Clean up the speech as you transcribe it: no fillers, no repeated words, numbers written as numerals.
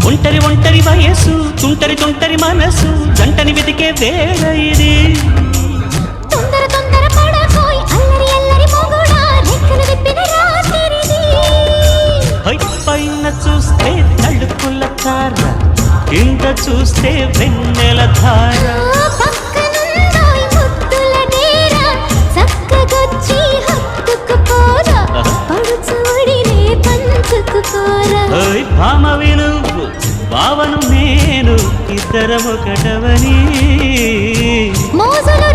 ఒంటరి ఒంటరి వయసు తుంటరి తుంటరి మనసు జంటని వెతికే వేళ ఇది తొందర తొందర పడకోయ్ అల్లరి అల్లరి మొగుడా రెక్కలు విప్పిన రాత్రిది పైన చూస్తే తడుకుల తార కింద చూస్తే వెన్నెల ధార పక్కనుందోయ్ ముద్దుల డేరా చక్కగొచ్చి హత్తుకుపోరా పడుచూడినే పంచుకుపోరా భామవి నువ్వు భావను నేను ఇద్దరము ఒకటవని మోజులు